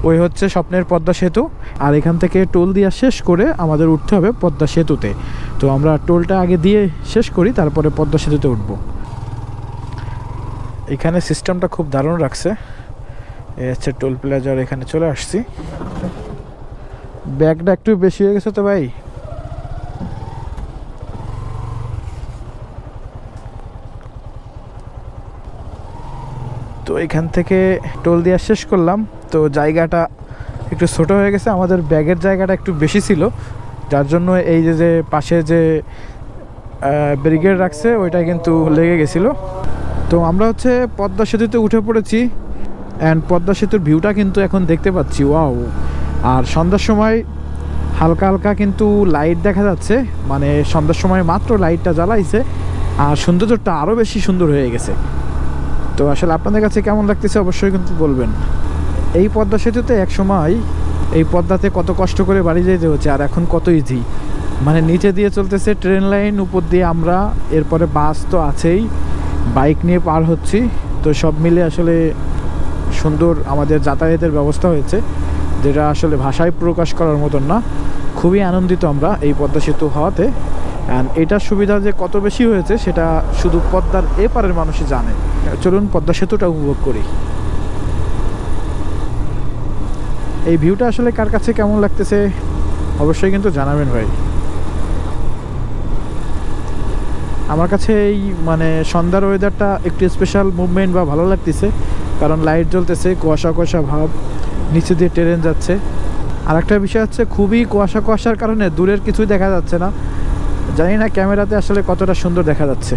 ওই হচ্ছে স্বপ্নের পদ্মা সেতু। আর এখান থেকে টোল দিয়া শেষ করে আমাদের উঠতে হবে পদ্মা সেতুতে। তো আমরা টোলটা আগে দিয়ে শেষ করি, তারপরে পদ্মা সেতুতে উঠব। এখানে সিস্টেমটা খুব দারুণ রাখছে। এই হচ্ছে টোল প্লাজার, এখানে চলে আসছি। ব্যাগটা একটু বেশি হয়ে গেছে তো ভাই। তো এখান থেকে টোল দেওয়া শেষ করলাম। তো জায়গাটা একটু ছোট হয়ে গেছে, আমাদের ব্যাগের জায়গাটা একটু বেশি ছিল, যার জন্য এই যে পাশে যে ব্যারিকেড রাখছে ওইটা কিন্তু লেগে গেছিলো। তো আমরা হচ্ছে পদ্মা সেতুতে উঠে পড়েছি। অ্যান্ড পদ্মা সেতুর ভিউটা কিন্তু এখন দেখতে পাচ্ছি, ওয়াও। আর সন্ধ্যার সময় হালকা হালকা কিন্তু লাইট দেখা যাচ্ছে, মানে সন্ধ্যার সময় মাত্র লাইটটা জ্বালাইছে, আর সৌন্দর্যটা আরও বেশি সুন্দর হয়ে গেছে। তো আসলে আপনাদের কাছে কেমন লাগতেছে অবশ্যই কিন্তু বলবেন। এই পদ্মা সেতুতে এক সময় এই পদ্মাতে কত কষ্ট করে বাড়ি যেতে হচ্ছে, আর এখন কত ইজি। মানে নিচে দিয়ে চলতেছে ট্রেন লাইন, উপর দিয়ে আমরা, এরপরে বাস তো আছেই, বাইক নিয়ে পার হচ্ছি। তো সব মিলে আসলে সুন্দর আমাদের যাতায়াতের ব্যবস্থা হয়েছে, যেটা আসলে ভাষায় প্রকাশ করার মতন না। খুবই আনন্দিত আমরা এই পদ্মা সেতু হওয়াতে। অ্যান্ড এটার সুবিধা যে কত বেশি হয়েছে সেটা শুধু পদ্মার এপারের মানুষই জানে। চলুন পদ্মা সেতুটা উপভোগ করি। এই ভিউটা আসলে কার কাছে কেমন লাগতেছে অবশ্যই কিন্তু জানাবেন ভাই। আমার কাছে এই মানে সন্ধ্যার ওয়েদারটা একটু স্পেশাল মুভমেন্ট বা ভালো লাগতেছে, কারণ লাইট জ্বলতেছে, কুয়াশা কুয়াশা ভাব, নিচে দিয়ে ট্রেন যাচ্ছে। আর একটা বিষয় হচ্ছে খুবই কুয়াশার কারণে দূরের কিছুই দেখা যাচ্ছে না। জানি না ক্যামেরাতে আসলে কতটা সুন্দর দেখা যাচ্ছে।